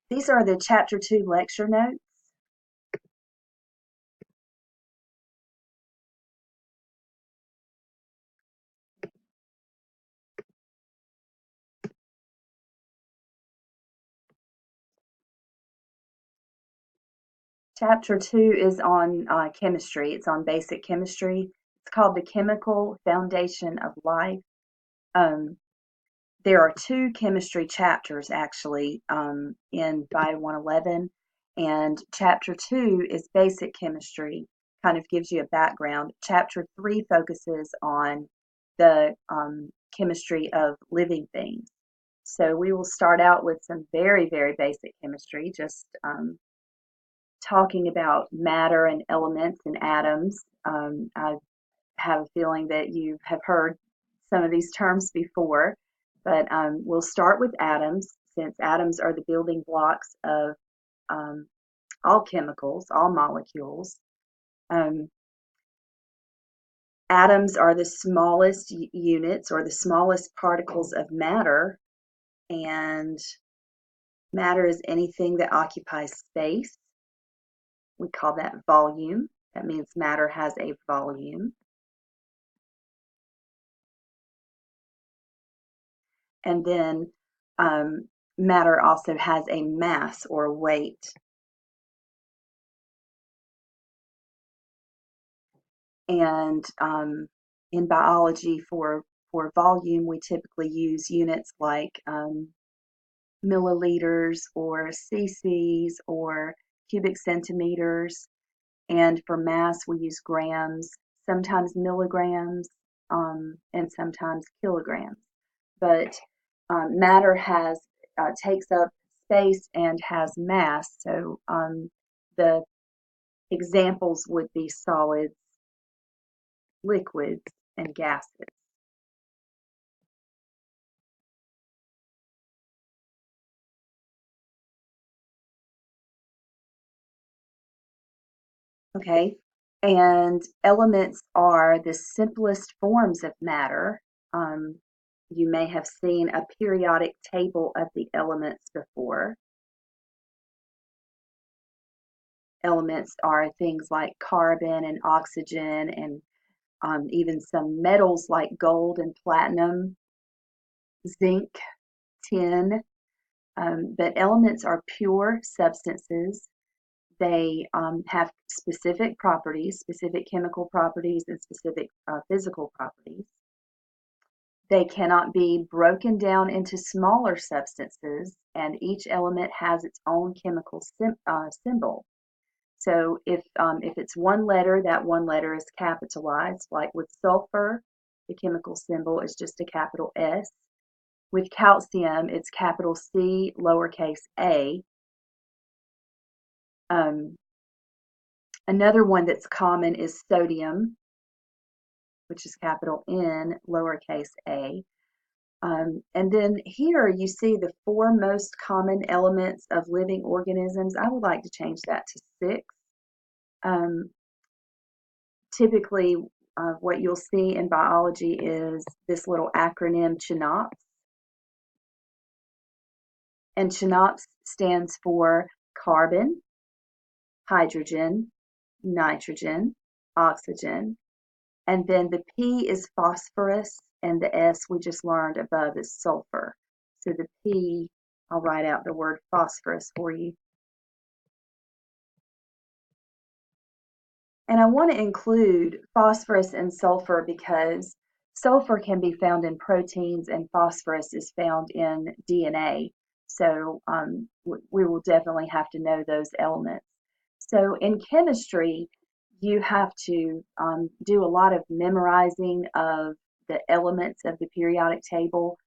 These are the Chapter 2 lecture notes. Chapter 2 is on chemistry. It's on basic chemistry. It's called The Chemical Foundation of Life. Um, there are two chemistry chapters actually in Bio 111, and Chapter 2 is basic chemistry, kind of gives you a background. Chapter 3 focuses on the chemistry of living things. So we will start out with some very, very basic chemistry, just talking about matter and elements and atoms. I have a feeling that you have heard some of these terms before, but we'll start with atoms, since atoms are the building blocks of um, all chemicals, all molecules. Um, Atoms are the smallest units or the smallest particles of matter, and matter is anything that occupies space. We call that volume. That means matter has a volume. And then matter also has a mass or weight. And in biology, for volume, we typically use units like milliliters or cc's or cubic centimeters. And for mass, we use grams, sometimes milligrams, and sometimes kilograms. But matter takes up space and has mass. So the examples would be solids, liquids, and gases. Okay, and elements are the simplest forms of matter. Um, you may have seen a periodic table of the elements before. Elements are things like carbon and oxygen and even some metals like gold and platinum, zinc, tin. But elements are pure substances. They have specific properties, specific chemical properties, and specific physical properties. They cannot be broken down into smaller substances, and each element has its own chemical symbol. So if it's one letter, that one letter is capitalized. Like with sulfur, the chemical symbol is just a capital S. With calcium, it's capital C, lowercase a. Um, Another one that's common is sodium, which is capital N, lowercase a. And then here you see the four most common elements of living organisms. I would like to change that to six. Um, Typically, what you'll see in biology is this little acronym CHNOPS. And CHNOPS stands for carbon, hydrogen, nitrogen, oxygen. And then the P is phosphorus, and the S we just learned above is sulfur. So the P, I'll write out the word phosphorus for you. And I want to include phosphorus and sulfur because sulfur can be found in proteins and phosphorus is found in DNA. So we will definitely have to know those elements. So in chemistry, you have to do a lot of memorizing of the elements of the periodic table.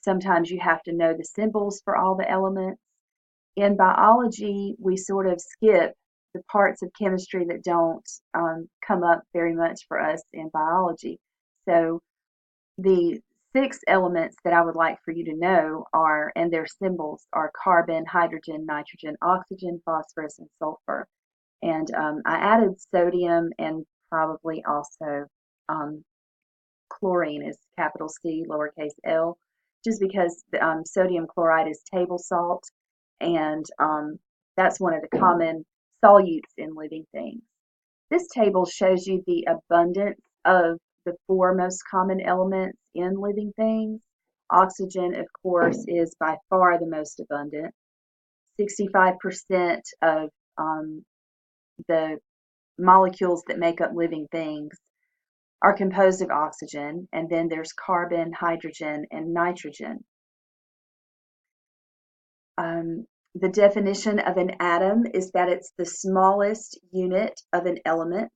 Sometimes you have to know the symbols for all the elements. In biology, we sort of skip the parts of chemistry that don't come up very much for us in biology. So the six elements that I would like for you to know are, and their symbols are carbon, hydrogen, nitrogen, oxygen, phosphorus, and sulfur. And I added sodium and probably also um, chlorine is capital C, lowercase l, just because sodium chloride is table salt and that's one of the common solutes in living things. This table shows you the abundance of the four most common elements in living things. Oxygen, of course, is by far the most abundant. 65% of the molecules that make up living things are composed of oxygen, and then there's carbon, hydrogen, and nitrogen. The definition of an atom is that it's the smallest unit of an element,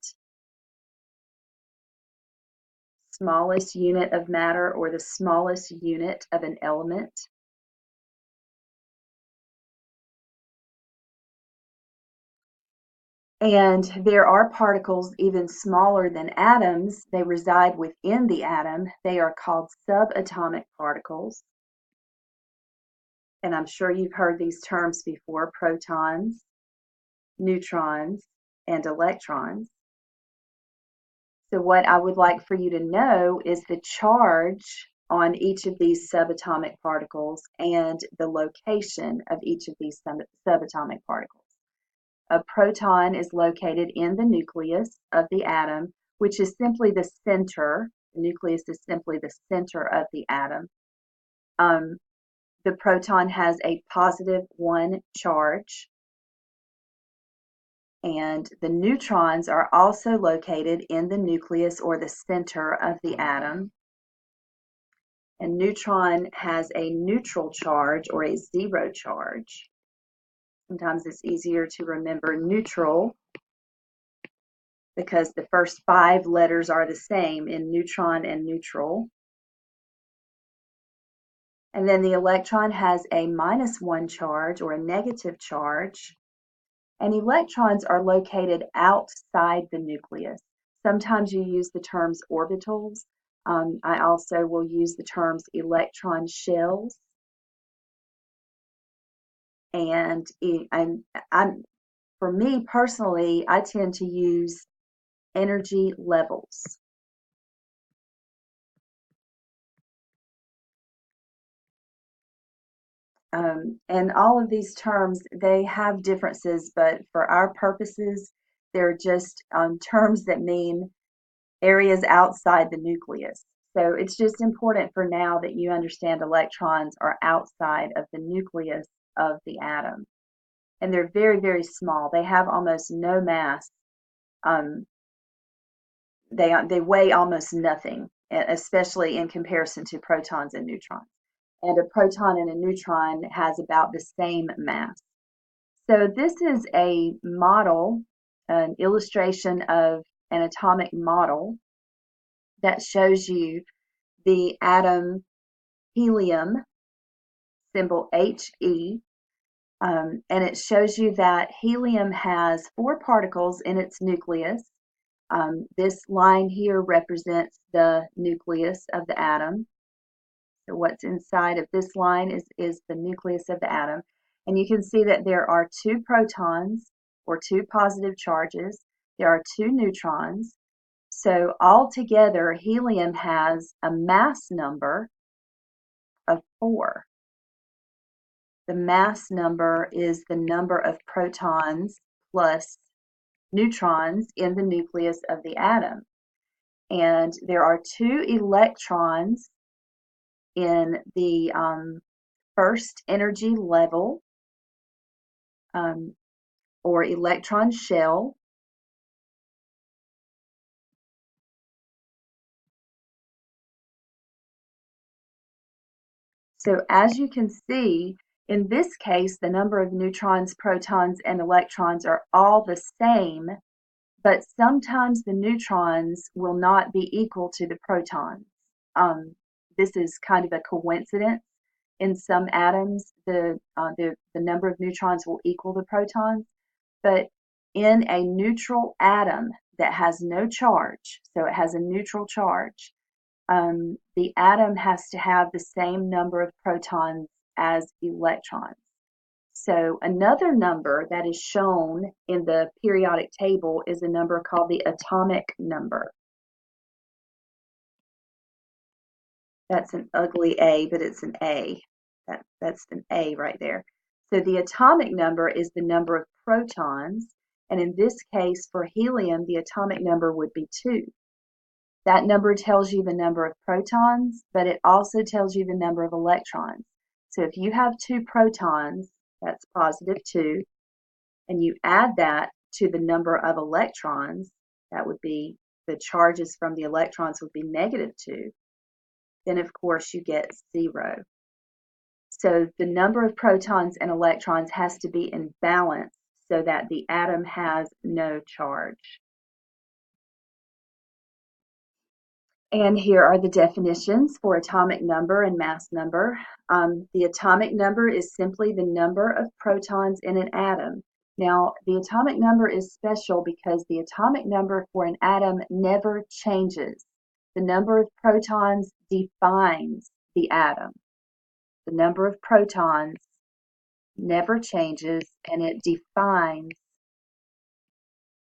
smallest unit of matter, or the smallest unit of an element. And there are particles even smaller than atoms. They reside within the atom. They are called subatomic particles. And I'm sure you've heard these terms before: protons, neutrons, and electrons. So what I would like for you to know is the charge on each of these subatomic particles and the location of each of these subatomic particles. A proton is located in the nucleus of the atom, which is simply the center. The nucleus is simply the center of the atom. The proton has a positive 1 charge, and the neutrons are also located in the nucleus or the center of the atom. And neutron has a neutral charge or a 0 charge. Sometimes it's easier to remember neutral because the first 5 letters are the same in neutron and neutral. And then the electron has a -1 charge or a negative charge. And electrons are located outside the nucleus. Sometimes you use the terms orbitals. I also will use the terms electron shells. And for me personally, I tend to use energy levels. And all of these terms, they have differences, but for our purposes, they're just terms that mean areas outside the nucleus. So it's just important for now that you understand electrons are outside of the nucleus of the atom. And they're very, very small. They have almost no mass. They weigh almost nothing, especially in comparison to protons and neutrons. And a proton and a neutron has about the same mass. So this is a model, an illustration of an atomic model that shows you the atom helium, symbol He, and it shows you that helium has 4 particles in its nucleus. This line here represents the nucleus of the atom. So what's inside of this line is the nucleus of the atom. And you can see that there are 2 protons, or 2 positive charges. There are 2 neutrons. So altogether, helium has a mass number of 4. The mass number is the number of protons plus neutrons in the nucleus of the atom. And there are 2 electrons in the first energy level, or electron shell. So as you can see, in this case, the number of neutrons, protons, and electrons are all the same, but sometimes the neutrons will not be equal to the protons. This is kind of a coincidence. In some atoms, the number of neutrons will equal the protons, but in a neutral atom that has no charge, so it has a neutral charge, the atom has to have the same number of protons as electrons. So another number that is shown in the periodic table is a number called the atomic number. That's an ugly A, but it's an A. That's an A right there. So the atomic number is the number of protons, and in this case for helium, the atomic number would be 2. That number tells you the number of protons, but it also tells you the number of electrons. So if you have 2 protons, that's positive 2, and you add that to the number of electrons, that would be the charges from the electrons would be negative 2, then of course you get 0. So the number of protons and electrons has to be in balance so that the atom has no charge. And here are the definitions for atomic number and mass number. The atomic number is simply the number of protons in an atom. Now, the atomic number is special because the atomic number for an atom never changes. The number of protons defines the atom. The number of protons never changes, and it defines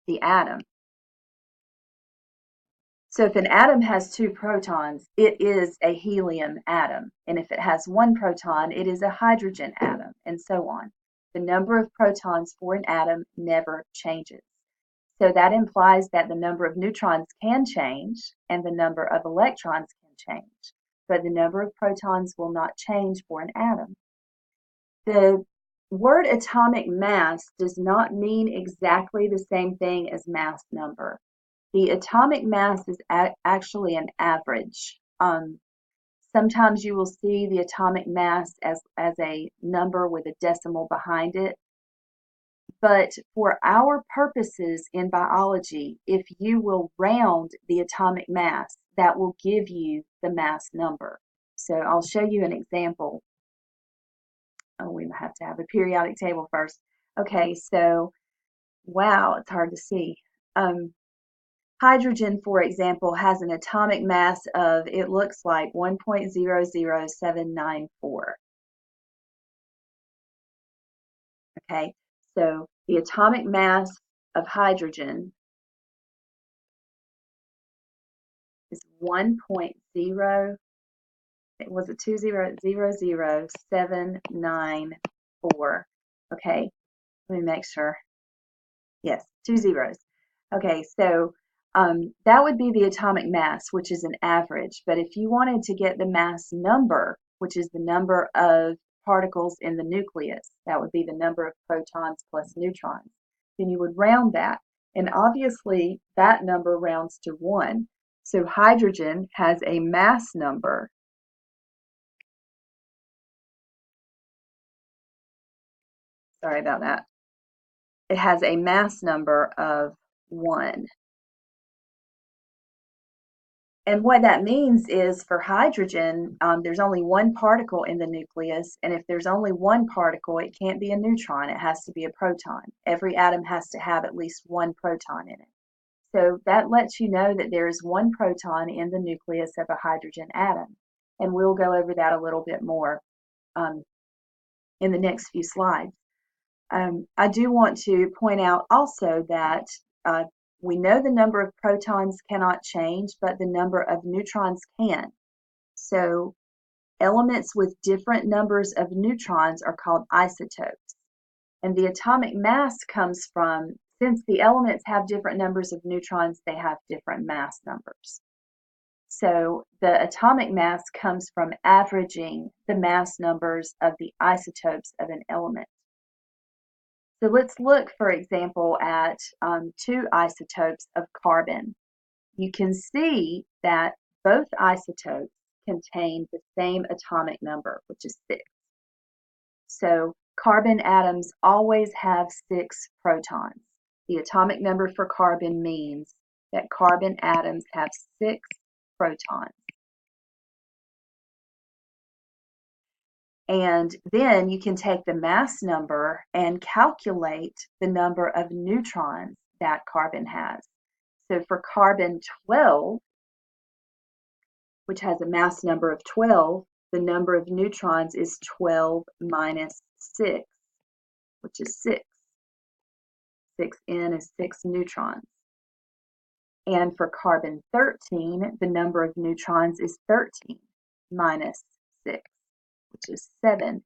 the atom. So if an atom has 2 protons, it is a helium atom. And if it has 1 proton, it is a hydrogen atom, and so on. The number of protons for an atom never changes. So that implies that the number of neutrons can change and the number of electrons can change, but the number of protons will not change for an atom. The word atomic mass does not mean exactly the same thing as mass number. The atomic mass is actually an average. Sometimes you will see the atomic mass as a number with a decimal behind it. But for our purposes in biology, if you will round the atomic mass, that will give you the mass number. So I'll show you an example. Oh, we have to have a periodic table first. Okay, so, wow, it's hard to see. Hydrogen, for example, has an atomic mass of, it looks like 1.00794. Okay, so the atomic mass of hydrogen is 1.0, was it 2000794? Okay, let me make sure. Yes, 2 zeros. Okay, so that would be the atomic mass, which is an average. But if you wanted to get the mass number, which is the number of particles in the nucleus, that would be the number of protons plus neutrons, then you would round that. And obviously, that number rounds to 1. So hydrogen has a mass number sorry about that. It has a mass number of 1. And what that means is for hydrogen, there's only 1 particle in the nucleus, and if there's only 1 particle, it can't be a neutron, it has to be a proton. Every atom has to have at least 1 proton in it. So that lets you know that there is 1 proton in the nucleus of a hydrogen atom. And we'll go over that a little bit more in the next few slides. I do want to point out also that we know the number of protons cannot change, but the number of neutrons can. So elements with different numbers of neutrons are called isotopes. And the atomic mass comes from, since the elements have different numbers of neutrons, they have different mass numbers. So the atomic mass comes from averaging the mass numbers of the isotopes of an element. So let's look, for example, at 2 isotopes of carbon. You can see that both isotopes contain the same atomic number, which is 6. So carbon atoms always have 6 protons. The atomic number for carbon means that carbon atoms have 6 protons. And then you can take the mass number and calculate the number of neutrons that carbon has. So for carbon 12, which has a mass number of 12, the number of neutrons is 12 minus 6, which is 6. 6N is 6 neutrons. And for carbon 13, the number of neutrons is 13 minus 6, which is 7